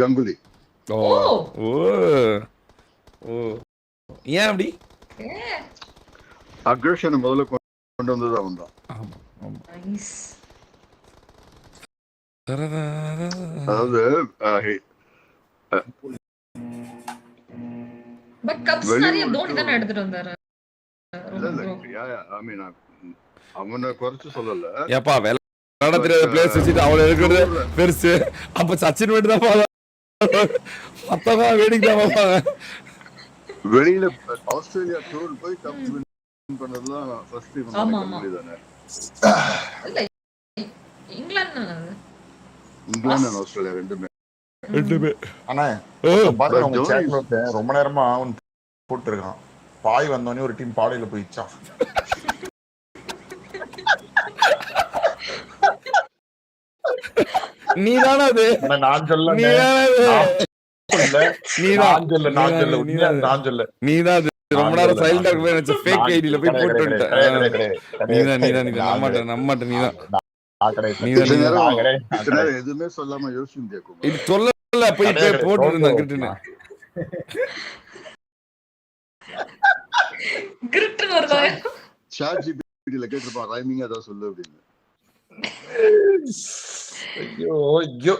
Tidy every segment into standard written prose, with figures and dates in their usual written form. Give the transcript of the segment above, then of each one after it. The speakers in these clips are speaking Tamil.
கங்குலி. ஓ ஓ ஓ ஏன் அப்படி? அக்ரஷனை முதல்ல கொண்டு வந்தது அவன் தான். அதாவது அவனை குறைச்சு சொல்லல. ஏப்பா விளையாட தெரியாத பிளேஸ் வச்சுட்டு அவளை இருக்கிறது பெருசு. அப்ப சச்சின் மட்டும் தான் மத்தவங்க வேடிக்கை தான் பார்ப்பாங்க. வெளியில ஆஸ்திரேலியா டூர் போய் கப் வின் பண்ணதுதான் ஃபர்ஸ்ட் டைம் தானே. இங்கிலாந்து ஆஸ்திரேலியா ரெண்டுமே. ஆனா ரொம்ப நேரமா அவன் போட்டு இருக்கான். பாய் வந்தோடனே ஒரு டீம் பாடையில போயிடுச்சா. நீதான அது? நான் சொல்ல ரொம்ப நேரம் சைலண்டா இருக்க ஃபேக் ஐடில போய் போட்டு வந்துட்டேன். எதுவுமே சொல்லாம யோசிச்சு இது சொல்லல போய் போட்டு இருந்தான் கிரிட்டுன்னு. சாட் ஜிபிடில கேட்டிருப்பான் ரைமிங் அதான் சொல்லு அப்படின்னு. ஐயோ ஐயோ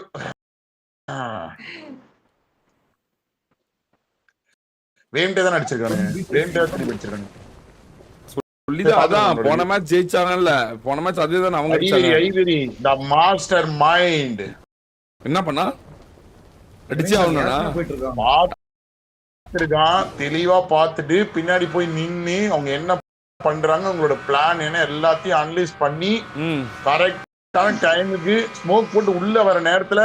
வேண்டே தான் அடிச்சிருக்கானுங்க. வேண்டே தான் அடிச்சிருக்கானுங்க. சொல்லிதான் அதான் போன மேட்ச் ஜெயிச்சாங்கல்ல. போன மேட்ச் அதுதான் அவங்க அடிச்சாங்க. ஐவிரி தி மாஸ்டர் மைண்ட் என்ன பண்ணா அடிச்சு ஆவணும்னா பாத்துருக்கான். தெளிவா பார்த்துட்டு பின்னாடி போய் நின்னு அவங்க என்ன பண்றாங்க, உங்களோட பிளான் என்ன எல்லாத்தையும் அனலைஸ் பண்ணி கரெக்டான டைமுக்கு ஸ்மோக் போட்டு உள்ள வர நேரத்துல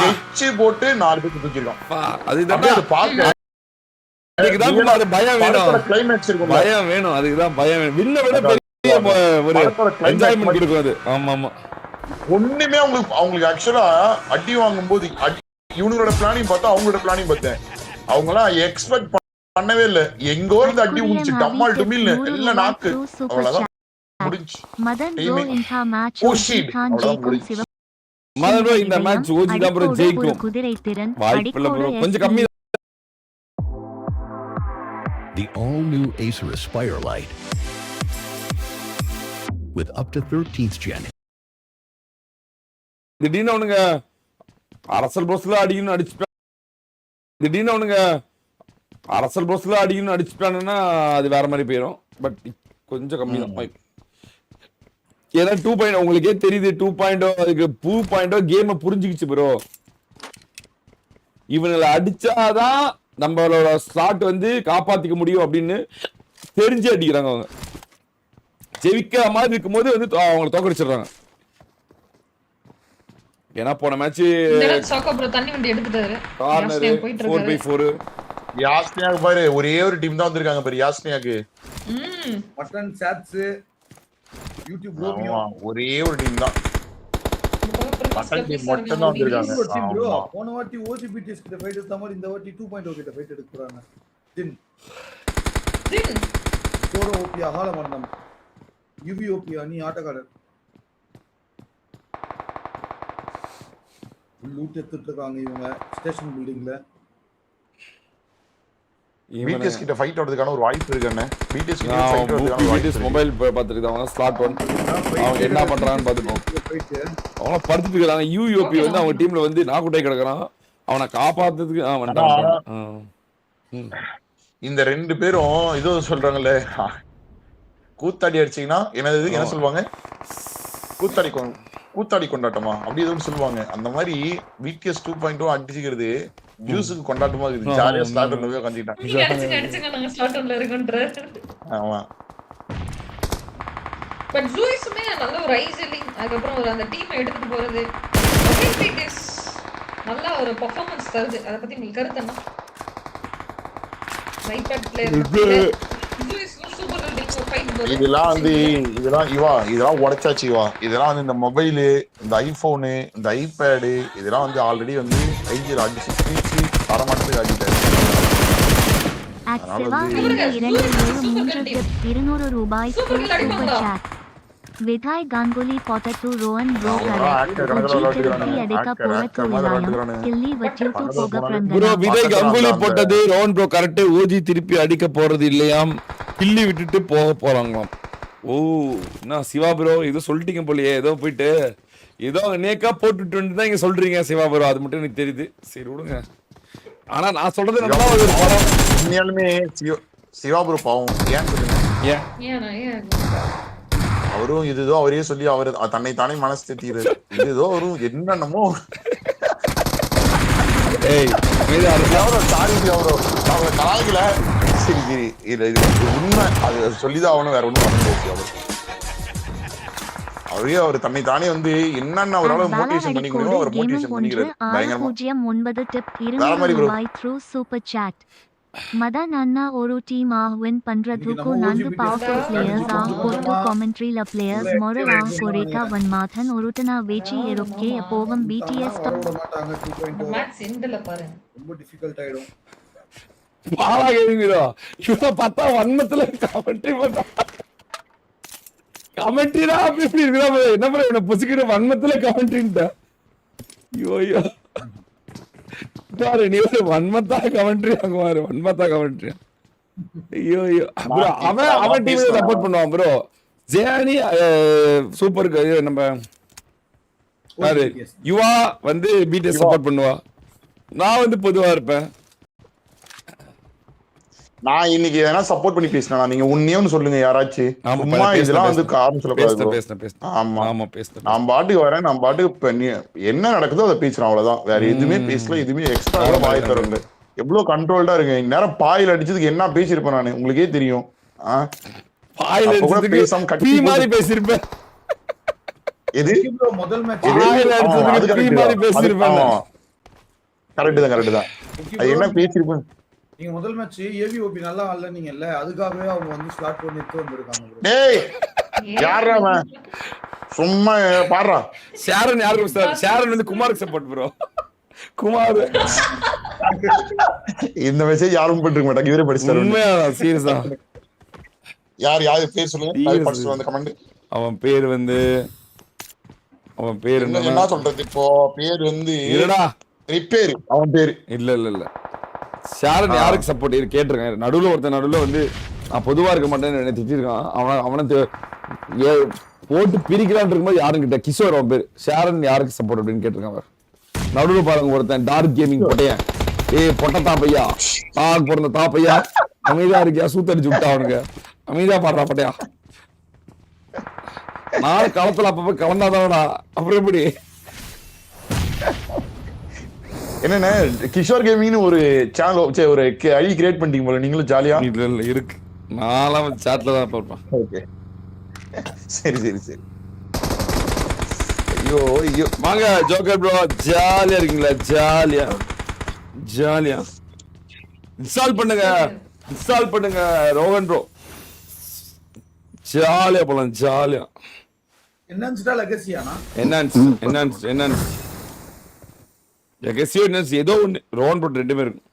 வெச்சு போட்டு 4 பேருக்கு தூக்கிருக்கான். அதுதான் பாக்க பயம் வேணும். பயம் வேணும். அதுக்குதான் பயம் வேணும். வின்ன விட பெரிய ஒரு என்ஜாய்மெண்ட் கொடுக்கும் அது. ஆமா ஆமா. ஒண்ணுமே அவங்களுக்கு ஆக்சுவலா அடி வாங்கும் போது இவங்களோட பிளானிங் பார்த்தா அவங்களோட பிளானிங் பார்த்தேன். அவங்க எல்லாம் எக்ஸ்பெக்ட் பண்ணவே இல்ல. எங்கோ இருந்து அடி ஊஞ்சி டம்மால் டுமில் எல்லாம் நாக்கு. அவ்வளவுதான் முடிஞ்சு. மதன் இந்த மேட்ச் ஓஜி தான் ப்ரோ ஜெயிக்கும். வாய்ப்பில்லை ப்ரோ, கொஞ்சம் கம்மி. The all-new Acer Aspire Light with up to 13th gen. திடீர்னு அவனுங்க அரசல் ப்ரோஸ்ல அடிக்கணும் அடிச்சுப்பான். திடீர்னு அவனுங்க அரசல் ப்ரோஸ்ல அடிக்கணும் அடிச்சுப்பானுன்னா அது வேற மாதிரி போயிடும். பட் கொஞ்சம் கம்மி தான் வாய்ப்பு. ஏன்னா 2.0 உங்களுக்கே தெரியுது. 2.0 அதுக்கு 2.0 கேமை புரிஞ்சுக்கிச்சு ப்ரோ. இவங்களை அடிச்சாதான் நம்மளோட ஸ்லாட் வந்து காப்பாத்திக்க முடியும் அப்படின்னு தெரிஞ்சு அடிக்கிறாங்க. அவங்க ஜெயிக்கிற மாதிரி இருக்கும்போது வந்து அவங்களை தோக்கடிச்சிடுறாங்க. ஏன்னா போன மேட்ச் யாஸ்னியாக்கு பாரு ஒரே ஒரு டீம் தான் வந்திருக்காங்க பாரு. யாஸ்னியாக்கு மட்டன் சாட்ஸ் யூடியூப் ரோமியோ ஒரே ஒரு டீம் தான். மட்டன் டீம் மட்டும் தான் வந்திருக்காங்க. போன வாட்டி ஓஜிபிடிஎஸ் கிட்ட ஃபைட் எடுத்த மாதிரி இந்த வாட்டி 2.0 கிட்ட ஃபைட் எடுக்க போறாங்க. தின் சோரோ ஓபியா ஹாலமன்னம் யுவி ஓபியா நீ ஆட்டக்காரர் லூட் எடுத்துட்டு இருக்காங்க இவங்க ஸ்டேஷன் பில்டிங்ல. பிடிஎஸ் கிட்ட ஃபைட் ஆடுறதுக்கான ஒரு வாய்ப்பு இருக்குன்னு. பிடிஎஸ் கிட்ட ஃபைட் ஆடுறதுக்கான ஒரு வாய்ப்பு. மொபைல் பாத்துருக்காங்க ஸ்லாட் 1. அவங்க என்ன பண்றாங்கன்னு பாத்துப்போம். அவங்க படுத்துட்டு இருக்காங்க. யுயூபி வந்து அவங்க டீம்ல வந்து நாக்குட்டை கிடக்குறான். அவனை காப்பாத்துறதுக்கு இந்த 2 பேரும் இதோ சொல்றாங்கல்ல கூத்தாடி அடிச்சீங்கன்னா என்னது என்ன சொல்லுவாங்க, கூத்தாடி கொண்டாட்டமா அப்படி ஏதோ சொல்லுவாங்க. அந்த மாதிரி பிடிஎஸ் 2.0 அடிச்சுக்கிறது ஜூஸுக்கு கொண்டாட்டமா இருக்குது. ஜாலியா ஸ்லாட் ஒன்ல போய் உட்கார்ந்துட்டான். ஆமா பட் ஜூயிஸ்மே நல்ல ஒரு ரைசிலிங் அதுக்கப்புறம் ஒரு அந்த டீமை எடுத்துட்டு போறது நல்ல ஒரு பெர்ஃபார்மன்ஸ் தருது. அதை பத்தி உங்களுக்கு கருத்து என்ன? ரைட் பிளேயர் இதெல்லாம் வந்து இதெல்லாம் உடைச்சாச்சு இவா. இதெல்லாம் வந்து இந்த மொபைலு, இந்த ஐபோனு, இந்த ஐபேடு இதெல்லாம் வந்து ஆல்ரெடி வந்து 5 அடிச்சு தரமாட்டது ஆகிட்டாரு. ரூபாய் Vidhay Ganguly potatu Rohan bro actor கணக்குல விளையாட்டுறானே. edeka actor povatu மாதிரி ilayam விளையாட்டுறானே. killi vattuku poga bro prangana. விதை கங்குலி அந்த- போட்டது ரோன் ப்ரோ கரெக்ட். ஓஜி திருப்பி அடிக்க போறது இல்லையாம், கிள்ளி விட்டுட்டு போக போறாங்களாம். ஓ நான் சிவா ப்ரோ ஏதோ சொல்லிட்டீங்க போலயே, ஏதோ போயிட்டு ஏதோ நேக்கா போட்டுட்டு தான் இங்க சொல்றீங்க சிவா ப்ரோ, அது மட்டும் எனக்கு தெரியுது. சரி விடுங்க. ஆனா நான் சொல்றது நல்லா ஒரு படம். உண்மையாலுமே சிவா ப்ரோ பாவம். ஏன் சொல்லுங்க, ஏன் ஏன் அவரும் இதுதோ அவரே சொல்லி அவரு தன்னை தானே மனசு தேத்திக்கிறாரு. இதுதோ அவரும் என்னென்னமோ ஏய் மீது அரசா சாரி அவரோ அவரை கலாய்க்கல. சரி சரி இது உண்மை, அது சொல்லிதான் அவனும் வேற ஒண்ணும் பண்ண முடியாது. அவரே அவர் தன்னை தானே வந்து என்னென்ன அவரால் மோட்டிவேஷன் பண்ணி முடியுமோ அவர் மோட்டிவேஷன் பண்ணிக்கிறாரு பயங்கரமா. 609 tip வேற மாதிரி bro. 200 through super chat. Madan அண்ணா ஒரு டீம் வின் பண்றதுக்கு நான்கு பவர்ஃபுல் பிளேயர்ஸ் போட்டு காமெண்ட்ரில பிளேயர்ஸ் மொரல் கொரேகா வன்மாதன் ஒருத்தனா வேச்சி இருக்கே எப்போவும் பிடிஎஸ் விட மாட்டாங்க 2.0 மேட்ச் எண்ட்ல பாருங்க. ரொம்ப டிஃபிகல்ட் ஆயிடும். பாலா கேளுங்கடா, இவ பார்த்தா வன்மத்துல கமெண்ட்ரி பண்ணா கமெண்ட்ரிடா அப்படி இப்படி இருக்கா என்ன பண்ண இவனை புசிக்கிற வன்மத்துல கமெண்ட்ரின்ட்டா. ஐயோ பாரு நீ ஒரு வன்மத்தா கமெண்ட்ரி ஆகுவாரு, வன்மத்தா கமெண்ட்ரி. ஐயோ ப்ரோ அவன் டீம் சப்போர்ட் பண்ணுவான் ப்ரோ. ஜேனி சூப்பருக்கு நம்ம யாரு யுவா வந்து பிடிஎஸ் சப்போர்ட் பண்ணுவா, நான் வந்து பொதுவா இருப்பேன். நான் இன்னைக்கு எதனா சப்போர்ட் பண்ணி பேசினா நீங்க உண்மையோன்னு சொல்லுங்க யாராச்சும். சும்மா இதெல்லாம் வந்து காரணம் சொல்லக்கூடாது. ஆமா ஆமா பேசுறேன். நான் பாட்டுக்கு வரேன், நான் பாட்டுக்கு என்ன நடக்குதோ அதை பேசுறேன், அவ்வளவுதான். வேற எதுவுமே பேசல, எதுவுமே எக்ஸ்ட்ரா வாய் தரல. எவ்வளவு கண்ட்ரோல்டா இருக்கு. நேரம் பாயில் அடிச்சதுக்கு என்ன பேசிருப்பேன் நானு, உங்களுக்கே தெரியும். பாயில் அடிச்சதுக்கு கட்டி மாதிரி பேசிருப்பேன். எது முதல் மேட்ச் கரெக்ட் தான். அது என்ன பேசிருப்பேன். நீங்க முதல் மேட்ச் ஏவிஓபி நல்லா ஆடல நீங்கல்ல, அதுக்காகவே அவங்க வந்து ஸ்லாட் பண்ணி எடுத்து வந்திருக்காங்க ப்ரோ. டேய் யாரா அவன் சும்மா பாறா. ஷாரன் யாருக்கு சார்? ஷாரன் வந்து குமாருக்கு சப்போர்ட் ப்ரோ. குமார் இந்த மெசேஜ் யாரும் பண்ணிருக்க மாட்டாங்க, இவரே படிச்சாரு. உண்மையா சீரியஸா யார் பேர் சொல்லுங்க, படிச்சு வந்த கமெண்ட். அவன் பேர் வந்து என்ன சொல்றது இப்போ, பேர் வந்து இல்லடா ரிப்பேர். அவன் பேரு இல்ல ஷாரன் யாருக்கு சப்போர்ட் கேட்டிருக்கேன். நடுவுல வந்து நான் பொதுவா இருக்க மாட்டேன்னு திட்டிருக்கான். அவனை போட்டு பிரிக்கலான் இருக்கும்போது யாரும் கிட்ட கிஷோர் அவன் பேரு. ஷாரன் யாருக்கு சப்போர்ட் அப்படின்னு கேட்டிருக்கான். நடுவுல பாருங்க ஒருத்தன் டார்க் கேமிங் போட்டேன். பொட்ட தாப்பையா ஆக் பிறந்த தாப்பையா அமைதியா இருக்கியா, சூத்தடிச்சு விட்டா அவனுக்கு. அமைதியா பாடுறா பட்டையா. நாலு களத்துல அப்ப கலந்தாதான்டா. அப்புறம் எப்படி என்னன்னா கிஷோர் கேமிங்னு ஒரு சேனல் ஒரு ஐடி கிரியேட் பண்ணிட்டீங்க போல நீங்களும் ஜாலியா. இல்ல இருக்கு, நான்லாம் சாட்ல தான் பார்ப்பேன். ஓகே சரி ஐயோ வாங்க ஜோக்கர் ப்ரோ, ஜாலியா இருக்கீங்களா? ஜாலியா இன்ஸ்டால் பண்ணுங்க ரோகன் ப்ரோ. ஜாலியா போலாம். ஜாலியா என்னன்ஸ்டா லெகசியானா என்னன்னு ஏதோ ஒண்ணு ரோகன் ப்ரோ ரெண்டுமே இருக்கும்.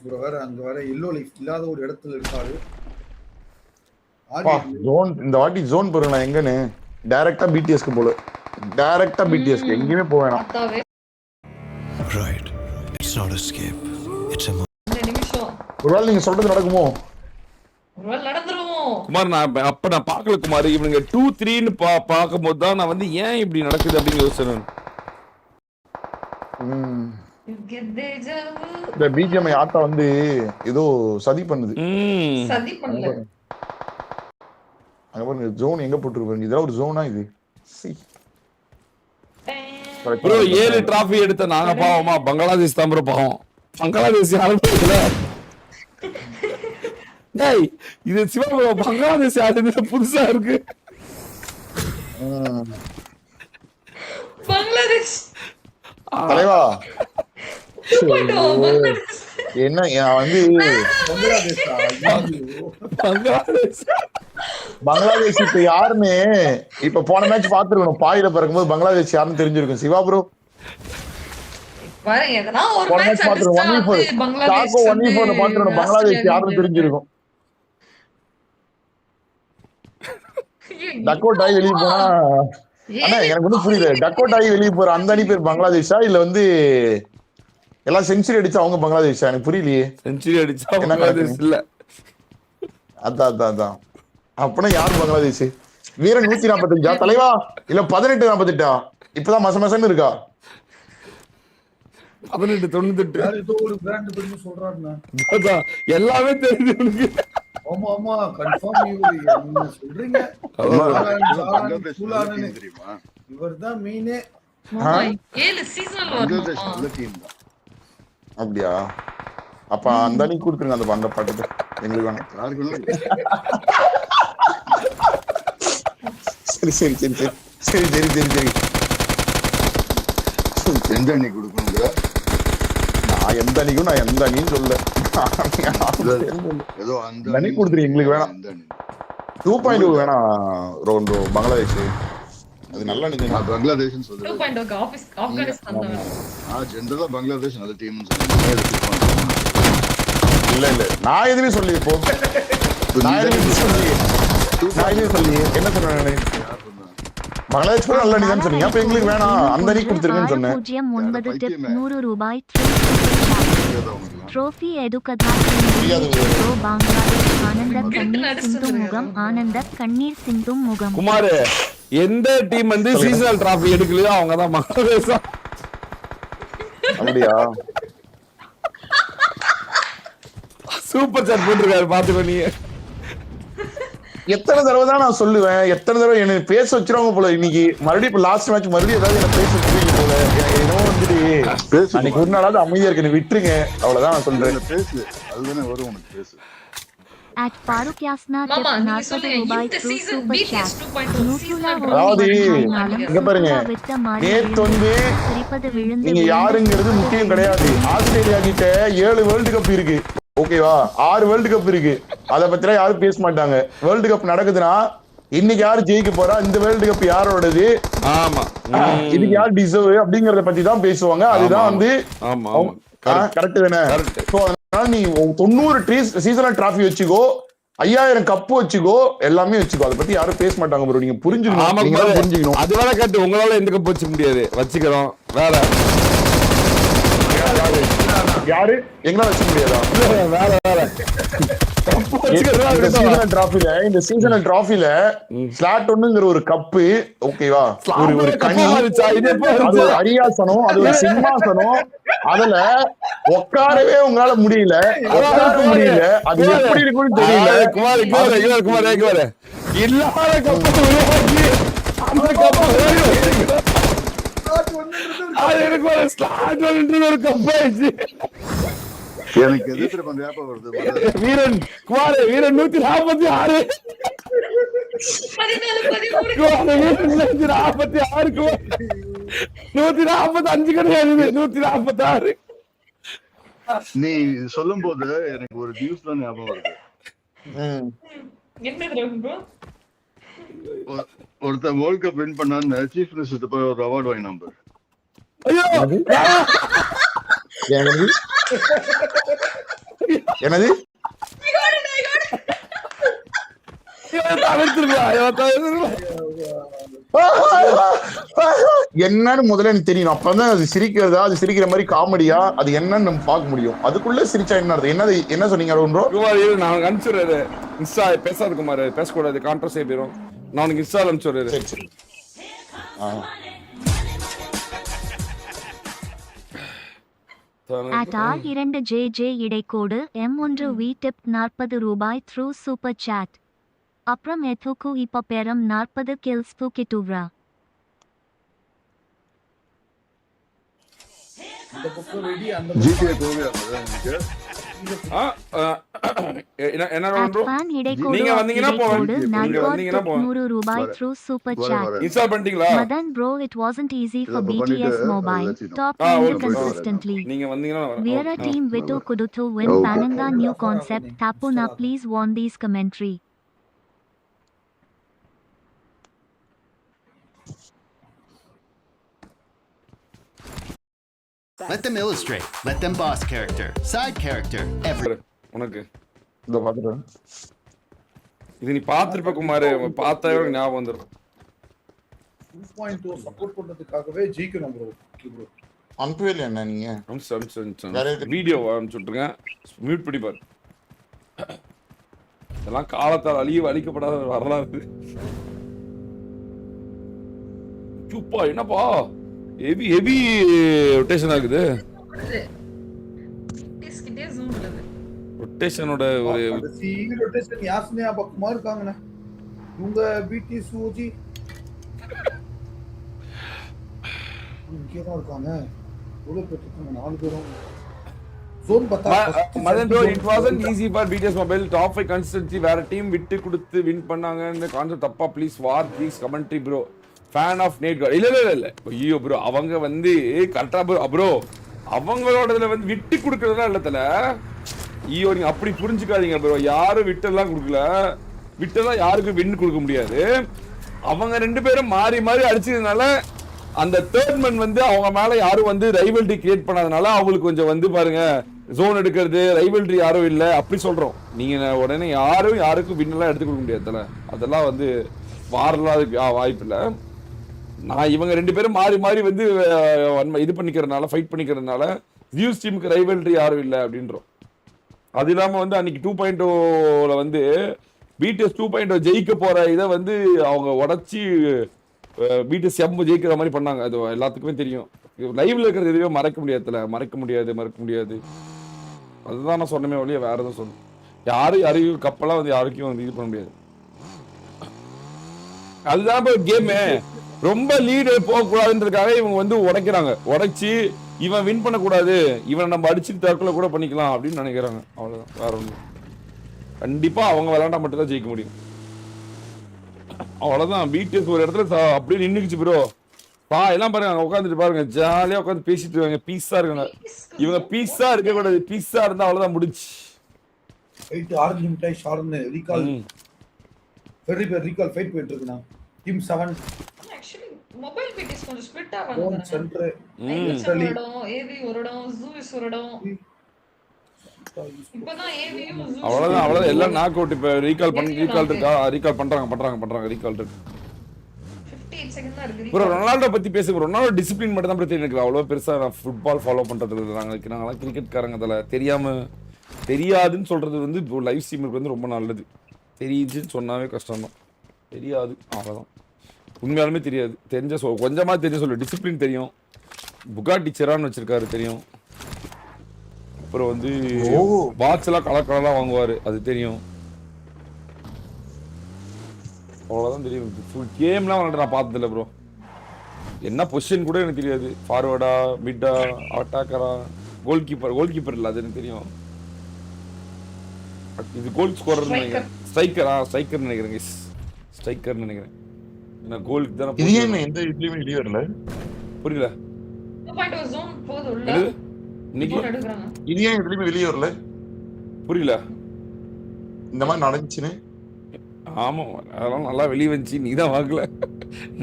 ப்ரோ வேற அங்க வர எல்லோ லைஃப் இல்லாத ஒரு இடத்துல இருக்காரு. ஜோன் இந்த வாட்டி ஜோன் போறேன் எங்கன்னு டைரக்டா பிடிஎஸ்க்கு போல. டைரக்டா பிடிஎஸ்க்கு எங்கேயுமே போக வேணாம். Right. It's not escape. It's a நிமிஷம் ஒருவேளை நீங்க சொல்றது நடக்குமோ? நடந்துரும் குமார். நான் பார்க்கல குமார். இவனுங்க 2-3ன்னு பார்க்கும்போது தான் நான் வந்து ஏன் இப்படி நடக்குது அப்படின்னு யோசிச்சேன். இந்த பிஜிஎம் ஆட்டா வந்து ஏதோ சதி பண்ணுது. அங்க பாருங்க ஜோன் எங்க போட்டுருப்பாங்க. இதெல்லாம் ஒரு ஜோனா இது? ப்ரோ 7 டிராஃபி எடுத்த நாங்க பாவமா? பங்களாதேஷ் தான் ப்ரோ பாவம். பங்களாதேஷ் ஆளுநர்ல டேய் இது சிவா ப்ரோ பங்களாதேஷ் ஆளுநர் புதுசா இருக்கு. பங்களாதேஷ் தலைவா என்ன வந்து பங்களாதேஷ் இப்ப யாருன்னு இப்ப போன மேட்ச் பாத்துருக்கணும். பாயில பிறக்கும்போது பங்களாதேஷ் யாருன்னு தெரிஞ்சிருக்கும். சிவா ப்ரோ பங்களாதேஷ் யாருன்னு தெரிஞ்சிருக்கும். டக் அவுட் ஆகி வெளியே போனா அண்ணா எனக்கு ஒன்றும் புரியல. டக் அவுட் ஆகி வெளியே போற அந்த அணி பேர் பங்களாதேஷா இல்ல வந்து எல்லாம் செஞ்சுரி அடிச்சா அவங்க பங்களாதேஷா? எனக்கு புரியலையே. செஞ்சுரி அடிச்சா என்ன பங்களாதேஷ் இல்ல. அதான் அப்பனா யாரு பங்களாதேஷ்? வீரன் 145 தலைவா இல்ல 1848? இப்பதான் மசன்னு இருக்கா. 1898 யார் ஏதோ ஒரு பிராண்ட் பத்தி சொல்றாருண்ணா. அதான் எல்லாமே தெரியுது உனக்கு. ஆமா கன்ஃபார்ம் இவரு என்ன சொல்றீங்க? பங்களாதேஷ் நல்ல team தெரியுமா? இவர்தான் மெயினே. மாமா 7 சீசன் பங்களாதேஷ் வரணும். நல்ல டீம் தான். அப்படியா? அப்ப அந்த அணி கொடுத்துருங்க அந்த பாட்டுக்கு எங்களுக்கு வேணும். யாருக்கு வேணாலும் சரி எந்த அணி கொடுக்கணுங்கிற நான் எந்த அணின்னு சொல்ல. ஏதோ அந்த அணி கொடுத்துரு எங்களுக்கு வேணாம். அந்த அணி 2.0 வேணாம் ரோண்டோ பங்களாதேஷ். அது நல்ல அணி தான். நான் பங்களாதேஷ்னு சொல்றேன். 2.0 ஆப்கானிஸ்தான் தான் வேணும். நான் ஜெனரலா பங்களாதேஷ் நல்ல டீம்னு சொல்றேன். இல்ல நான் எதுவுமே சொல்லி இப்போ நான் எதுவுமே சொல்லி என்ன சொன்னேன்? பங்களாதேஷ் கூட நல்ல அணி தான் சொன்னீங்க. அப்ப எங்களுக்கு வேணாம் அந்த அணி கொடுத்துருங்கன்னு சொன்னேன். 09 டிப் 100 ரூபாய் ட்ரோஃபி எடுக்கதா பங்களாதேஷ் ஆனந்த கண்ணீர் சிந்தும் முகம் ஆனந்த கண்ணீர் சிந்தும் முகம். குமார் எந்த டீம் வந்து சீசனல் டிராஃபி எடுக்கலையோ அவங்க தான் பங்களாதேஷ். அப்படியா? சூப்பர் சாட் போட்டிருக்காரு பாத்துக்கோ. நீ எத்தனை தடவை தான் நான் சொல்லுவேன்? எத்தனை தடவை என்ன பேச வச்சிருவாங்க போல. இன்னைக்கு மறுபடியும் இப்ப லாஸ்ட் மேட்ச் மறுபடியும் ஏதாவது என்ன பேச வச்சிருக்கீங்க போல. என்னவோ வந்துட்டு அன்னைக்கு ஒரு நாளாவது அமைதியா இருக்கு, விட்டுருங்க. அவ்வளவுதான் நான் சொல்றேன். பேசு அதுதானே வரும் உனக்கு. பேசு. At Farooq Yasna மாமா tip நீங்க 40 சொல்லுங்க ரூபாய் இந்த through season super BTS chat. 2.0 நூற்றுலா சீசன் அதாவது இங்க பாருங்க, நேத்து வந்து சிரிப்பது விழுந்து நீங்க யாருங்கிறது முக்கியம் கிடையாது. ஆஸ்திரேலியா கிட்ட 7 வேர்ல்டு கப் இருக்கு, ஓகேவா? 6 வேர்ல்டு கப் இருக்கு. அத பத்திலாம் யாரும் பேச மாட்டாங்க. வேர்ல்டு கப் நடக்குதுன்னா இன்னைக்கு யாரு ஜெயிக்க போறா, இந்த வேர்ல்டு கப் யாரோடது, ஆமா இதுக்கு யார் டிசர்வ் அப்படிங்கறத பத்தி தான் பேசுவாங்க. அதுதான் வந்து கரெக்ட் தானே? சோ அதனால நீ 90 சீசனல் டிராஃபி வச்சுக்கோ, 5000 கப்பு வச்சுக்கோ, எல்லாமே வச்சுக்கோ. அதை பத்தி யாரும் பேச மாட்டாங்க ப்ரோ. நீங்க புரிஞ்சுக்கணும். அது வேற கட்டு உங்களால எந்த கப்பு வச்சுக்க முடியாது. வச்சுக்கிறோம் வேற யாரு எங்களால வச்சுக்க முடியாதா? இந்த சீசனல் டிராஃபில ஸ்லாட் ஒண்ணுங்கிற ஒரு கப்பு, ஓகேவா? ஒரு கனி, அது ஒரு அரியாசனம், அது ஒரு சிம்மாசனம். அதுல உட்காரவே உங்களால முடியல, அது எப்படி இருக்குன்னு தெரியல. குமார் இல்லாத கப்பு உருவாக்கி அந்த கப்பு எனக்கு ஒரு ஸ்லாட் ஒன்றுன்றது ஒரு கப்பு ஆயிடுச்சு. எனக்கு எதிர்த்து ஞாபகம் வருது. வீரன் 146 145 கிடையாது, 146. நீ சொல்லும் போது எனக்கு ஒரு நியூஸ் தான் ஞாபகம் வருது. ஒருத்தன் வேர்ல்ட் கப் வின் பண்ணான்னு சீஃப் மினிஸ்டர் போய் ஒரு அவார்டு வாங்கி நம்பர். என்னது என்னன்னு முதல்ல எனக்கு தெரியும். அப்பதான் அது சிரிக்கிறதா, அது சிரிக்கிற மாதிரி காமெடியா, அது என்னன்னு நம்ம பார்க்க முடியும். அதுக்குள்ள சிரிச்சா என்ன சொன்னீங்க? நான் அனுப்பிச்சுடுறது இன்ஸ்டா. பேசாது குமார், பேசக்கூடாது, கான்ட்ரவர்சி போயிடும். நான் உனக்கு இன்ஸ்டால அனுப்பிச்சுடுறது. சரி. At R2 JJ இடைக்கோடு M1 V tip 40 ரூபாய் through super chat. அப்புறம் எத்துக்கு இப்ப பேரம் 40 kills கிட்டுவ்ரா. இந்த பக்கம் ரெடி, அந்த ஜிடிஏ கோவியா எனக்கு நீங்க வந்தீங்கன்னா போலாம். 100 ரூபாய் through super chat. இன்ஸ்டால் பண்ணிட்டீங்களா? Madan bro, it wasn't easy for BTS Mobile. Top 10 consistently. நீங்க வந்தீங்கன்னா Vera team Vitu Kuduthu win Pananda new concept. Tapuna please warn these commentary. Let them illustrate. Let them boss character, side character, every. உனக்கு இந்த பாத்துறேன். இது நீ பார்த்துருப்ப குமார், பார்த்தாவே உனக்கு ஞாபகம் வந்துடும். 2.2 சப்போர்ட் பண்றதுக்காகவே ஜெயிக்கணும் ப்ரோ. ப்ரோ அனுப்பவே இல்லையா அண்ணா நீங்க? வீடியோ அனுப்பிச்சுட்ருங்க, மியூட் பண்ணி பாரு. இதெல்லாம் காலத்தால் அழிக்கப்படாத வரலாறு. சூப்பா என்னப்பா ஹெவி ஹெவி ரொட்டேஷன் ஆகுது. ரொட்டேஷனோட ஒரு ரொட்டேஷன் யாஸ்னியா பக்கமா இருக்காங்கண்ணே. உங்க பிடி சூஜி இங்கே தான் இருக்காங்க. எவ்வளவு பேர் இருக்காங்க? 4 பேரும். ஜோன் பத்தா மதன் bro, it wasn't easy for BTS mobile top 5 consistency. வேற டீம் விட்டு கொடுத்து வின் பண்ணாங்கன்னு கான்செப்ட் தப்பா. ப்ளீஸ் வார் please commentary bro. Fan of நேட் காட். இல்ல ஐயோ ப்ரோ, அவங்க வந்து கரெக்டா ப்ரோ அவங்களோடதுல வந்து விட்டு கொடுக்கறதா இல்லத்துல. ஐயோ நீங்க அப்படி புரிஞ்சுக்காதீங்க ப்ரோ. யாரும் விட்டெல்லாம் கொடுக்கல, விட்டெல்லாம் யாருக்கும் வின் கொடுக்க முடியாது. அவங்க 2 பேரும் மாறி மாறி அடிச்சதுனால அந்த தேர்ட் மேன் வந்து அவங்க மேல யாரும் வந்து ரைவல்ரி கிரியேட் பண்ணாதனால அவங்களுக்கு கொஞ்சம் வந்து பாருங்க ஜோன் எடுக்கிறது ரைவல்ரி யாரும் இல்லை அப்படி சொல்றோம். நீங்க உடனே யாருக்கும் வின் எல்லாம் எடுத்து கொடுக்க முடியாது. அதெல்லாம் வந்து வாரலாம் வாய்ப்பு இல்லை. நான் இவங்க 2 பேரும் மாறி மாறி வந்து இது பண்ணிக்கிறதுனால ஃபைட் பண்ணிக்கிறதுனால ஜியூஸ் டீமுக்கு ரைவல்ரி யாரும் இல்லை அப்படின்றோம். அது இல்லாம வந்து அன்னைக்கு 2.0ல வந்து பிடிஎஸ் 2.0 ஜெயிக்க போற இதை வந்து அவங்க உடச்சி பிடிஎஸ் எம் ஜெயிக்கிற மாதிரி பண்ணாங்க. அது எல்லாத்துக்குமே தெரியும். லைவ்ல இருக்கிறது எதுவே மறைக்க முடியாது. அதுதான் நான் சொன்னமே வழியா வேற எதுவும் சொன்னேன். யாரையும் கப்பெல்லாம் வந்து யாருக்கும் வந்து இது பண்ண முடியாது. அதுதான் கேமு. ரொம்ப லீடு போகக்கூடாதுன்றதுக்காக இவங்க வந்து உடைச்சு இவன் வின் பண்ணக்கூடாது, இவனை நம்ம அடிச்சுட்டு தற்கொலை கூட பண்ணிக்கலாம் அப்படின்னு நினைக்கிறாங்க. அவ்வளவுதான், வேற ஒண்ணு. கண்டிப்பா அவங்க விளையாண்டா மட்டும் தான் ஜெயிக்க முடியும். அவ்வளவுதான். பிடிஎஸ் ஒரு இடத்துல அப்படியே நின்னுக்குச்சு ப்ரோ. எல்லாம் பாருங்க, உட்காந்துட்டு பாருங்க, ஜாலியா உட்காந்து பேசிட்டு இருக்காங்க, பீஸா இருக்காங்க. இவங்க பீஸா இருக்க கூடாது, பீஸா இருந்தா அவ்வளவுதான் முடிச்சு. ஆரஞ்சு மிட்டாய் ஷார்ன் recall very very recall fight போயிட்டு இருக்குனா டீம் 7 ஆக்சுவலி மொபைல் பிடிஎஸ் கொஞ்சம் ஸ்ப்ளிட் ஆவாங்க. சென்டர் இடம் ஏவி ஒரு இடம் ஜூஸ் ஒரு இடம். இப்பதான் ஏவியும் ஜூஸ் அவ்வளவுதான் எல்லாம் நாக் அவுட். இப்ப ரீகால் பண்றாங்க ரீகால் இருக்கு. 58 செகண்ட் தான் இருக்கு. ப்ரோ ரொனால்டோ பத்தி பேசுங்க. ரொனால்டோ டிசிப்ளின் மட்டும் தான் பிரச்சனை. எனக்கு அவ்வளவு பெருசா நான் ஃபுட்பால் ஃபாலோ பண்றது இல்லை. நாங்களாம் கிரிக்கெட்காரங்க. அதில் தெரியாதுன்னு சொல்றது வந்து இப்போ லைவ் ஸ்ட்ரீமருக்கு வந்து ரொம்ப நல்லது. தெரியுதுன்னு சொன்னாவே கஷ்டம் தான். தெரியாது அவ்வளோதான். உண்மையாலுமே தெரியாது. கொஞ்சமாக தெரிஞ்ச சொல்லு. டிசிப்ளின் தெரியும். புகாட்டி செரான்னு வச்சிருக்காரு தெரியும். அப்புறம் வந்து வாட்ச் எல்லாம் கலர் வாங்குவாரு, அது தெரியும். அவ்வளோதான் தெரியும். ஃபுல் கேம்லாம் விளையாட நான் பார்த்ததில்ல ப்ரோ. என்ன பொசிஷன் கூட எனக்கு தெரியாது. ஃபார்வர்டா, மிட்டா, அட்டாக்கரா, கோல் கீப்பர் இல்லை, அது எனக்கு தெரியும். இது கோல் ஸ்கோரர் நினைக்கிறேன். ஸ்ட்ரைக்கர் நினைக்கிறேன். நான் கோலுக்கு தான இது என்ன எந்த இதுலயுமே வெளிய வரல. புரியல. 2.0 ஜோன் போது உள்ள இன்னைக்கு எடுக்கறாங்க. இது ஏன் இதுலயுமே வெளிய வரல? புரியல. இந்த மாதிரி நடந்துச்சுன்னு. ஆமா, அதெல்லாம் நல்லா வெளிய வந்துச்சு. நீ தான் வாங்கல.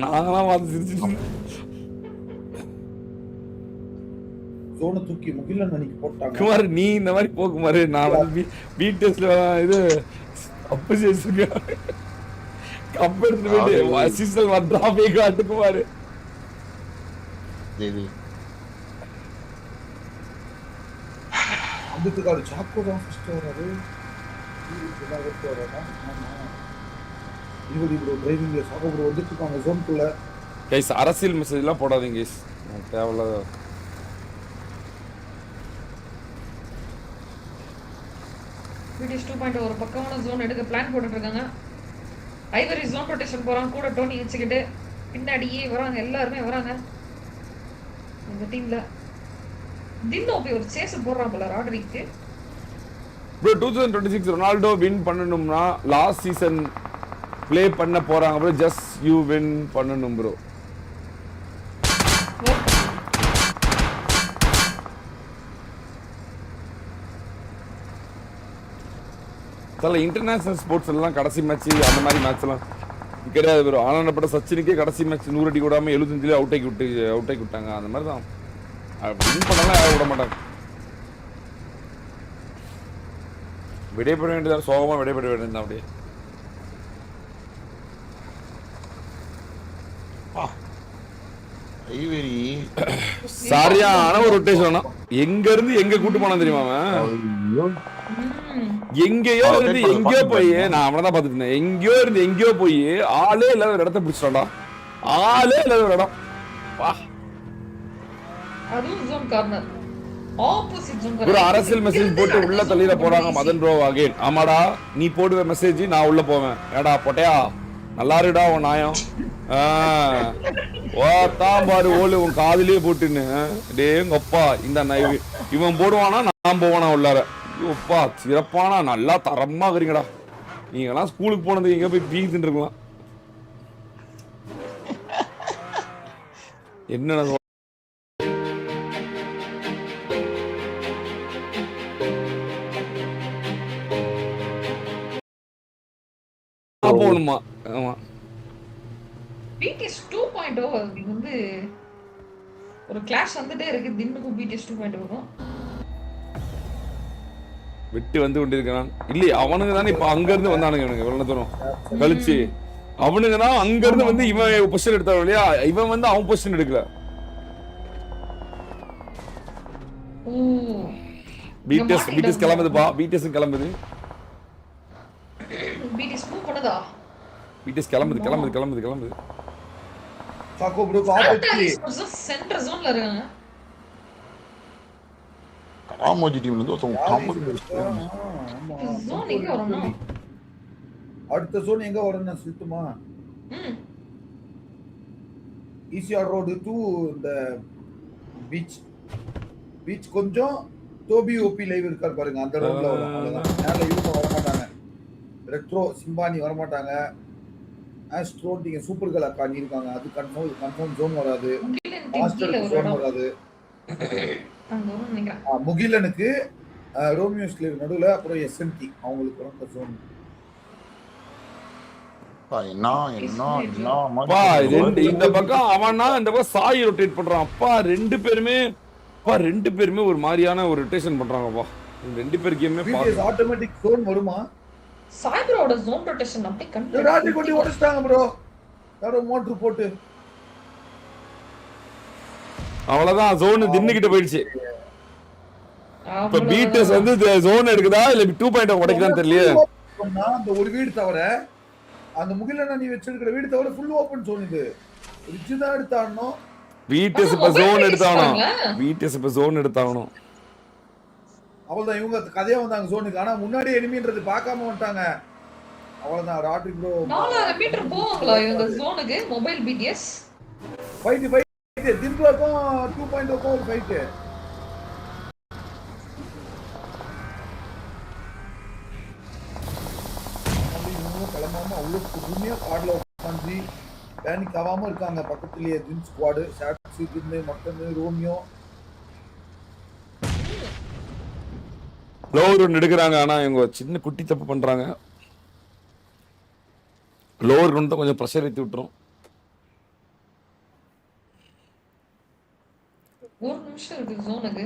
நான்லாம் வந்து சிரிச்சிட்டேன். ஜோனை தூக்கி முகில நனிக்கு போட்டாங்க. குமார் நீ இந்த மாதிரி போ குமார். நான் வந்து பிடிஎஸ்ல இது அப்ப சேசுங்க. கம்பெனி வந்து அசிஸ்டன்ட் வந்தாவே காட்டு குமார். தேவி அதுக்கு சாக்கோ தான் ஃபர்ஸ்ட் வராரு. இதெல்லாம் வெட்டு வராதா? ஆமா. இவங்க ப்ரோ டிரைவிங்ல சாக்கோ ப்ரோ வந்துட்டு இருக்காங்க ஜோனுக்குள்ள. கைஸ் அரசியல் மெசேஜ் எல்லாம் போடாதீங்க கைஸ். தேவையில்லாத பிடிஎஸ் 2.0 ஒரு பக்கமான ஜோன் எடுக்க பிளான் போட்டுட்டு இருக்காங்க. ஐவரி ஜோன் ரொட்டேஷன் போறாங்க. கூட டோனி வச்சுக்கிட்டு பின்னாடியே வராங்க. எல்லாருமே வராங்க இந்த டீம்ல. தின்னோ போய் ஒரு சேஸ் போடுறான் போல ராட்ரிக்கு. ப்ரோ 2026 ரொனால்டோ வின் பண்ணணும்னா லாஸ்ட் சீசன் ப்ளே பண்ண போறாங்க ப்ரோ. ஜஸ்ட் யூ வின் பண்ணணும் ப்ரோ. இன்டர்நேஷனல் ஸ்போர்ட்ஸ் எல்லாம் கடைசி மேட்ச் அந்த மாதிரி மேட்ச் எல்லாம் கிடையாது ப்ரோ. ஆனந்தப்பட்ட சச்சினுக்கே கடைசி மேட்ச் 100 அடி கூடாம 75 அவுட் ஆக்கி விட்டாங்க. அந்த மாதிரி தான் வின் பண்ணலாம், யாரும் விட மாட்டாங்க. விடைபெற வேண்டியதான், சோகமா விடைபெற வேண்டியதான். அப்படியே ஐவரி சரியான ஒரு ரொட்டேஷன். எங்க இருந்து எங்க கூட்டு போனான் தெரியுமா அவன்? எங்கேயோ இருந்து எங்கேயோ போய், நான் அவனை தான் பார்த்துட்டு இருந்தேன். எங்கேயோ இருந்து எங்கேயோ போய் ஆளே இல்லாத ஒரு இடத்த பிடிச்சிட்டான்டா. ஆளே இல்லாத ஒரு இடம். அதுவும் ஜோன் கார்னர். ஆப்போசிட் ஜோன் ஒரு கார்னர். அரசியல் மெசேஜ் போட்டு உள்ள தள்ளிட போறாங்க மதன் ப்ரோ அகைன். ஆமாடா, நீ போடுவ மெசேஜ் நான் உள்ள போவேன். ஏடா பொட்டையா, நல்லா இருடா உன் நாயம். ஓத்தான் பாரு ஓலு உன் காதுலயே போட்டுன்னு. டேங்கப்பா, இந்த இவன் போடுவானா நான் போவானா உள்ளார. ஐயோப்பா, சிறப்பானா நல்லா தரமா இருக்கிறீங்கடா. நீங்கெல்லாம் ஸ்கூலுக்கு போனதுக்கு எங்க போய் பீத்துட்டு இருக்கலாம். என்ன போகணுமா? ஆமா, BTS 2.0 வந்து ஒரு கிளாஷ் வந்துட்டே இருக்கு. தின்னுக்கும் BTS 2.0 வரும். விட்டு வந்து கொண்டிருக்கிறான். இல்லையே, அவனுங்க தானே இப்ப அங்க இருந்து வந்தானுங்க. இவனுங்க எவ்வளவு தூரம் கழிச்சு அவனுங்க தான் அங்க இருந்து வந்து இவன் பொசிஷன் எடுத்தாரு இல்லையா? இவன் வந்து அவன் பொசிஷன் எடுக்கல. BTS கிளம்புதுப்பா. BTS கிளம்புது. BTS மூவ் பண்ணுதா? BTS கிளம்புது. சாக்கோ ப்ரோ ஆப்போசிட்லி சென்டர் ஜோன்ல இருக்காங்க. ராமோஜி டீம்ல இருந்து ஒருத்தவங்க ஜோன் எங்க வரணும்? அடுத்த ஜோன் எங்க வரணும் சொல்லுமா? ECR ரோடு டு இந்த பீச் கொஞ்சம் டோபி ஓபி லைவ் இருக்கார் பாருங்க, அந்த ரோட்ல வரும். அவ்வளவுதான். மேல இவங்க வர மாட்டாங்க. ரெட்ரோ சிம்பானி வர மாட்டாங்க. ஆஸ்ட்ரோ நீங்க சூப்பர் கேர்ள் அக்கா நீ இருக்காங்க. அது கன்ஃபார்ம் ஜோன் வராது. மாஸ்டர் ஜோன் வராது. அங்க வரும் நினைக்கிறேன். முகிலனுக்கு ரோமியோ ஸ்லேவ் நடுவுல, அப்புறம் SNT அவங்களுக்கு வர ஜோன். இந்த பக்கம் அவனா இந்த பக்கம் சாய் ரொட்டேட் பண்றான். அப்பா ரெண்டு பேருமே ஒரு மாதிரியான ஒரு ரொட்டேஷன் பண்றாங்கப்பா. ரெண்டு பேருக்குமே BTS ஆட்டோமேட்டிக் ஜோன் வருமா? சாய்பரோட ஜோன் ரொட்டேஷன் அப்படியே கண்டிப்பா. ராஜி கொட்டி ஓடிட்டாங்க ப்ரோ. யாரோ மோட்டர் போட்டு. அவ்வளவுதான், ஜோன் தின்னுகிட்ட போயிடுச்சு. இப்ப BTS வந்து ஜோன் எடுக்குதா இல்ல 2.0 உடைக்குதான்னு தெரியல. அந்த ஒரு வீடு தவிர அந்த முகிலண்ணா நீ வச்சிருக்கிற வீடு தவிர ஃபுல் ஓபன் ஜோன். இது ரிட்ஜ் தான் எடுத்தானோ. BTS இப்ப ஜோன் எடுத்தானோ. அவ்வளவுதான், இவங்க கதையா வந்தாங்க ஜோனுக்கு. ஆனா முன்னாடி எனிமின்றது பார்க்காம வந்துட்டாங்க. அவ்வளவுதான். ராட்ரி ப்ரோ 4000 மீட்டர் போவாங்களா இவங்க ஜோனுக்கு? மொபைல் BTS ஃபைட் தின்ப்ளக்கும் 2.0க்கும் ஒரு ஃபைட். கிளம்பாம அவ்வளோ பொறுமையா கார்டில் உட்காந்து பேனிக் ஆகாம இருக்காங்க. பக்கத்துலயே ஜிம் ஸ்குவாடு, சாட்சி, ஜின்னு, மட்டனு, ரோமியோ. லோவர் ஒன்று எடுக்கிறாங்க. ஆனா இவங்க சின்ன குட்டி தப்பு பண்றாங்க. லோவர் கொண்டு கொஞ்சம் ப்ரெஷர் ஏற்றி விட்டுரும். ஒரு நிமிஷம் இருக்கு ஜோனுக்கு.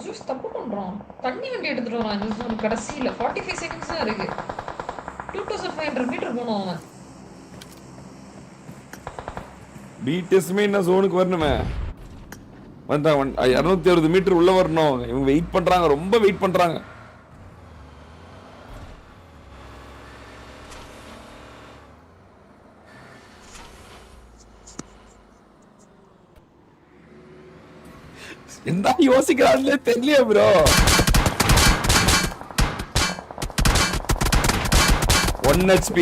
ஜூஸ் தப்பு பண்றான். தண்ணி வண்டி எடுத்துட்டு வரான் இந்த ஜோன் கடைசியில. 45 செகண்ட்ஸ் தான் இருக்கு. 2500 மீட்டர் போனோம் அவன். BTSமே என்ன ஜோனுக்கு வரணுமே. வந்தாங்க 260 மீட்டர் உள்ள வரணும். இவங்க வெயிட் பண்றாங்க, ரொம்ப வெயிட் பண்றாங்க. என்ன யோசிக்கிறாங்களே தெரியல ப்ரோ. 1 HP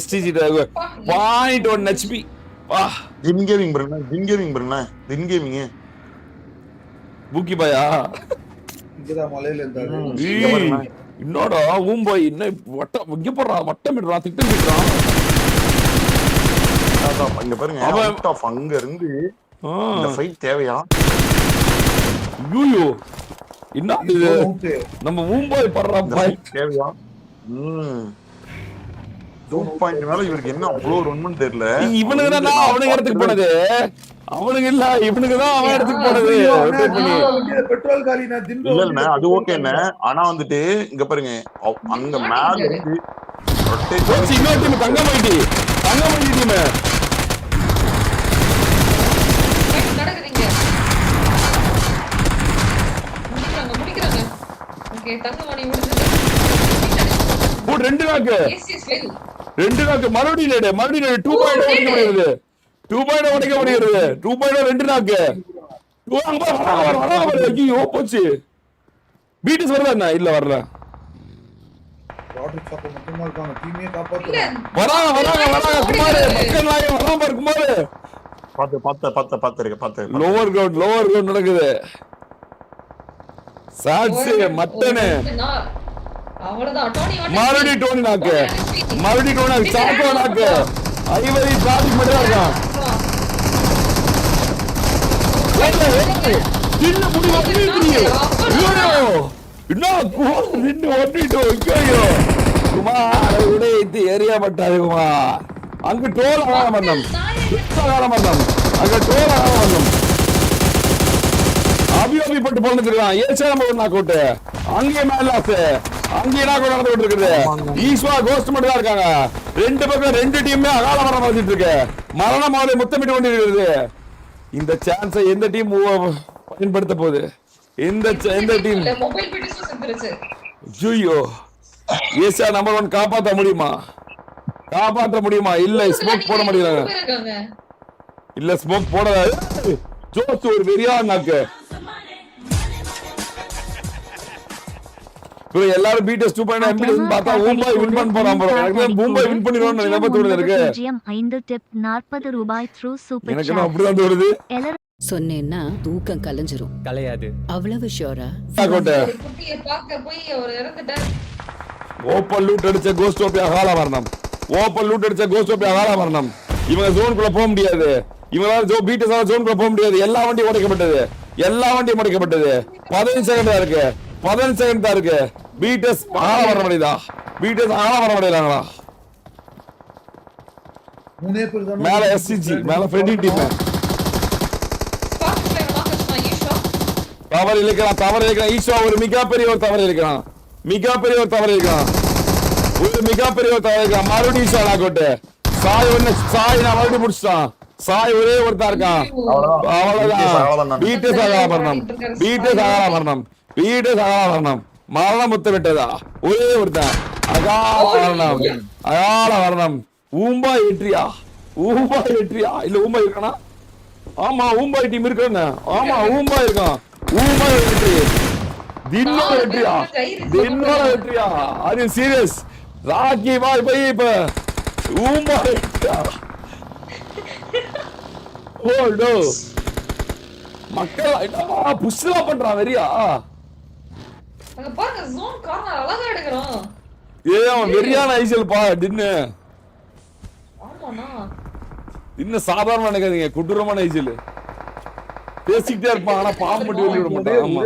STG 0.1 HP. வா ஜின் கேமிங் ப்ரோ. பூக்கி பாயா இங்கதான் மலையில இருந்தாரு. இன்னோட ஊம்பாய் என்ன வட்டம் இங்க போடுறா, வட்டமிடுறான், திட்டமிடுறான். இங்க பாருங்க, அவுட் ஆஃப் அங்க இருந்து இந்த ஃபைட் தேவையா? ஐயோ என்ன இது? நம்ம ஊம்பாய் படுறா பாய் தேவையா? 2 பாயிண்ட் மேல இவருக்கு என்ன அவ்வளவு ரன்மன் தெரியல. இவனுக்கு தான் அவனுக்கு இடத்துக்கு போனது. அவனுக்கு இல்ல இவனுக்கு தான் அவன் எடுத்துட்டு போனது rotate பண்ணி. பெட்ரோல் காலி நான் திண்டு இல்ல அது ஓகேண்ணே. ஆனா வந்துட்டு இங்க பாருங்க அங்க மேல இருந்து போச்சு, இன்னொரு டீம் தங்கமணி டீம் நடக்குதுங்க. முடிக்கிறாங்க. ஓகே தங்கமணி முடிஞ்சது. ரெண்டு நாக்கு எஸ் லைவ். ரெண்டு நாக்கு மறுபடியும் 2 பாயிண்ட் உடைக்க முடியாது. 2 பாயிண்ட் உடைக்க முடியாது. 2 பாயிண்ட் ரெண்டு நாக்கு. ஐயோ போச்சு. பீட்டஸ் வரல என்ன? இல்ல வரல. வாட்டர் சாப்ப மட்டும் தான் இருக்காங்க. டீமே காப்பாத்துறாங்க. வராங்க குமார். மக்கள் நாயகம் வராம பாரு குமார். பாத்து லோவர் கிரவுண்ட் நடக்குது. சாட்ஸ் மட்டனே. அவ்வளவுதான் டோனி மறுபடியும் டோனி நாக்கு. சாக்கோ நாக்கு. ஐவரி டிராபிக் மட்டும் இருக்கான். சின்ன முடி வந்துருக்கீங்க. என்ன நின்னு ஓட்டிட்டு ஐயோ குமார் உடைத்து ஏரியா பட்டாது குமார். அங்க டோல் ஆகாமந்தம் அங்க டோல் ஆகாமந்தம் அபியோபி பட்டு போட்டுருக்கான். ஏச்சா நம்ம ஒரு நாக் அவுட். அங்கே மேலாஸ் அங்கே நாக் அவுட் நடந்துட்டு இருக்குது. ஈஸ்வா கோஸ்ட் மட்டும் தான் இருக்காங்க. ரெண்டு பக்கம் ரெண்டு டீமே அகால மரணம் வந்துட்டு இருக்கு. மரண மாலை முத்தமிட்டு கொண்டிருக்கிறது. இந்த சான்ஸை எந்த டீம் பயன்படுத்த போகுது? எந்த டீம்? மொபைல் பிடிச்சு செத்துருச்சு. ஐயோ ஏசா நம்பர் 1 காப்பாற்ற முடியுமா? இல்ல ஸ்மோக் போட முடியல. இல்ல ஸ்மோக் போட ஜோஸ் ஒரு வெறியா நாக்கு. எல்லாரும் பீட்டஸ் 2.0 எம்பிஎஸ் பார்த்தா மும்பை வின் பண்ண போறான் bro. எனக்கு மும்பை வின் பண்ணிரோன்னு நினைப்பு தோணுது இருக்கு. 5 டிப் 40 ரூபாய் த்ரூ சூப்பர் எனக்கு என்ன அப்படிதான் தோணுது. சொன்னேன்னா தூக்கம் கலைஞ்சிரும். கலையாது. அவ்வளவு ஷூரா? குட்டியை பார்க்க போய் அவர் இறந்துட்டார். ஓப்பன் லூட் அடிச்ச கோஸ்டோபியா அகால மரணம். இவங்க ஜோனுக்குள்ள போக முடியாது. இவங்களால பீட்டஸால ஜோனுக்குள்ள போக முடியாது. எல்லா வண்டியும் உடைக்கப்பட்டது. 15 செகண்ட் தான் இருக்கு. பீட்டஸ் ஆள வர முடியலாங்களா? மேல எஸ்சிஜி மேல ஃப்ரெண்டி டீம் தவறு இழைக்கிறான். ஈஸ்வா ஒரு மிகப்பெரிய ஒரு தவறு இழைக்கிறான். மறுபடியும் ஈஸ்வா நாக்கோட்டு. சாய் நான் மறுபடியும் முடிச்சிட்டான். சாய் ஒரே ஒருத்தா இருக்கான். அவ்வளவுதான். பீட்டஸ் அகால மரணம். மரணம் முத்த விட்டதா? ஒரே ஒருத்தன் அகால மரணம். ஊம்பா எட்ரியா இல்ல ஊம்பா இருக்கானா? ஆமா ஊம்பா டீம் இருக்கானே. ஆமா ஊம்பா இருக்கான். ஊம்பா எட்ரி தின்னோட எட்ரியா. அது சீரியஸ் ராக்கி பாய் போய் இப்ப ஊம்பா எட்ரியா. ஓ மக்கள் புஷ்லா பண்றான் வெறியா. அங்க பாருங்க ஜோன் கார்னர் அழகா எடுக்கறான். அவன் வெறியான ஐசல் பா தின்னு. ஆமாண்ணா இன்னும் சாதாரண நினைக்காதீங்க. குடுறமான ஐசல் பேசிக்கிட்டே இருப்பான். ஆனா பாம்பு மட்டும் வெளிய விட மாட்டான். ஆமா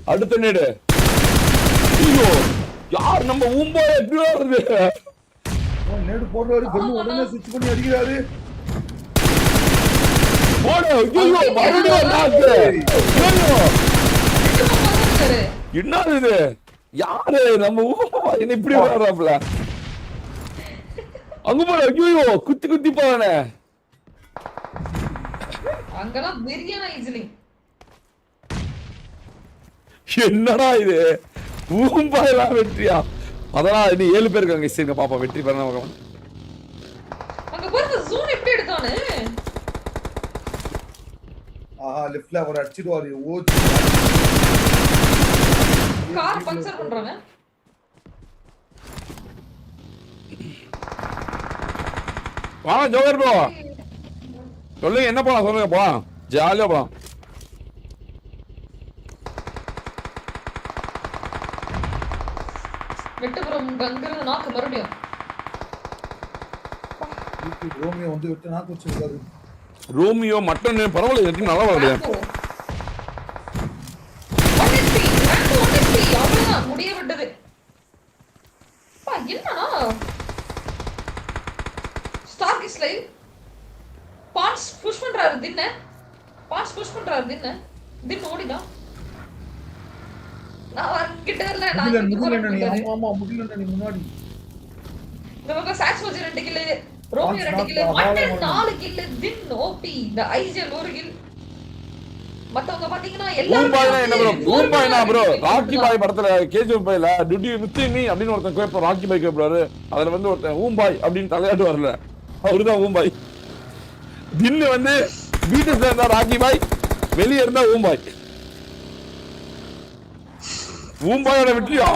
அடுத்த நேடு. ஐயோ யார் நம்ம ஊம்போ எப்படி வருது? நேடு போடுறாரு. கண்ணு உடனே சுவிட்ச் பண்ணி அடிக்கிறாரு. போடு. ஐயோ மறுபடியும் நாக்கு. என்னது இது? யாரு நம்ம என்ன இப்படி வர்றாப்ல? அங்க போற. ஐயோ குத்தி போறானே. அங்கலாம் பிரியாணி ஈஸிலி. என்னடா இது? ஊம்பாயெல்லாம் வெற்றியா? அதெல்லாம் இன்னும் 7 பேர் இருக்காங்க. சரிங்க பாப்பா வெற்றி பெறணும். அங்க பாருங்க ஜோன் எப்படி எடுத்தானே. லெஃப்ட்ல அவர் அடிச்சிடுவாரு. கார் பஞ்சர் பண்றாங்க. வா ஜோகர் ப்ரோ சொல்லுங்க என்ன போலாம் சொல்லுங்க போலாம் ஜாலியா போலாம். வெட்டுப்புறம் கங்கறது நாக்கு மறுபடியும். ரோமியோ வந்து விட்டு நாக்கு வச்சிருக்காரு. ரோமியோ மட்டன் பரவாயில்ல எனக்கு நல்லா வரலையா? முடிய விட்டது. என்னன்னா ஸ்டார்கிஸ் லைவ் பாஸ் புஷ் பண்றாரு தின்னு ஓடிதான். நான் கிட்ட வரல. நான் ஆமா முடியல நீ முன்னாடி. இந்த பக்கம் சாக்ஸ் வச்சு 2 கில், ரோமியோ 2 கில், மட்டன் 4 கில், தின் ஓபி, இந்த ஐஜல் 1 கில். மத்தவங்க பாத்தீங்கன்னா எல்லாரும் ஊம்பாய்னா என்ன ப்ரோ? ஊம்பாய்னா ப்ரோ ராக்கி பாய் படத்துல கேஜிஎஃப் பாய்ல டுடி வித் மீ அப்படின்னு ஒருத்தன் கேட்பான், ராக்கி பாய் கேட்பாரு. அதுல வந்து ஒருத்தன் ஊம்பாய் அப்படின்னு தலையாட்டு வரல, அவருதான் ஊம்பாய். தின்னு வந்து வீட்டுல இருந்தா ராக்கி பாய், வெளியே இருந்தா ஊம்பாய். ஊம்பாயோட வெற்றியா?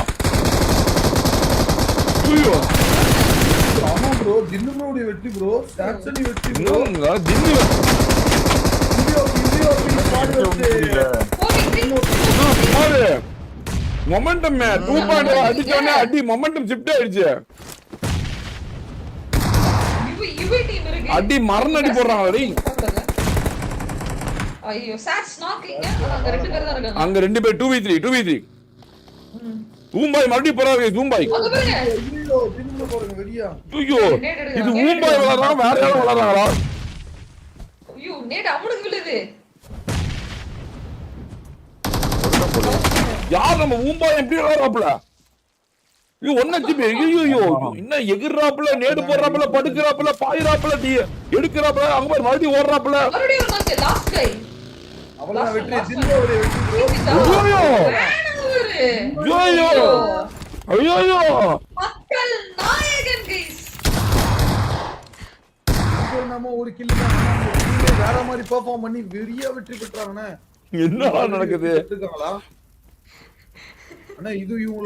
ஐயோ ஆமா ப்ரோ, தின்னுடைய வெற்றி ப்ரோ, சாக்சனி வெற்றி ப்ரோ. தின்னு மொமெண்டம் 2.0 அடிச்சோனே அடி மொமெண்டம் ஷிஃப்ட் ஆயிடுச்சு. அடி மரண அடி போடுறாங்க. ஐயோ சாக்ஸ் நாக்கிங்க. அங்க 2 பேர் தான் இருக்காங்க. அங்க 2 பேர் 2v3 ஊம்பாய் மறுபடியும் போறாரு. ஊம்பாய் அங்க பாருங்க. ஐயோ தின்னு போறங்க வெடியா. ஐயோ இது ஊம்பாய் விளையாடுறாங்க, வேற யாரும் விளையாடுறாங்களா? ஐயோ நேட் அவனுக்கு விழுது. யார் நம்ம ஊம்பாய் எப்படி விளையாடுறாப்ல? ஐயோ ஒண்ணு ஐயோ இன்னும் எகிர்றாப்ல, நேடு போடுறாப்ல, படுக்கிறாப்ல, பாயிராப்ல, எடுக்கிறாப்ல, அங்க போய் மறுபடியும் ஓடுறாப்ல. மறுபடியும் வந்தாங்க லாஸ்ட் கை. அவளோட வெற்றி தின்னுடைய வெற்றி ப்ரோ. ஐயோ மக்கள் நாயகன் கைஸ். நம்ம ஒரு கில் தான் வேற மாதிரி பெர்ஃபார்ம் பண்ணி வெறியா வெற்றி பெற்றாங்கண்ணே. என்ன நடக்குது? அண்ணா இது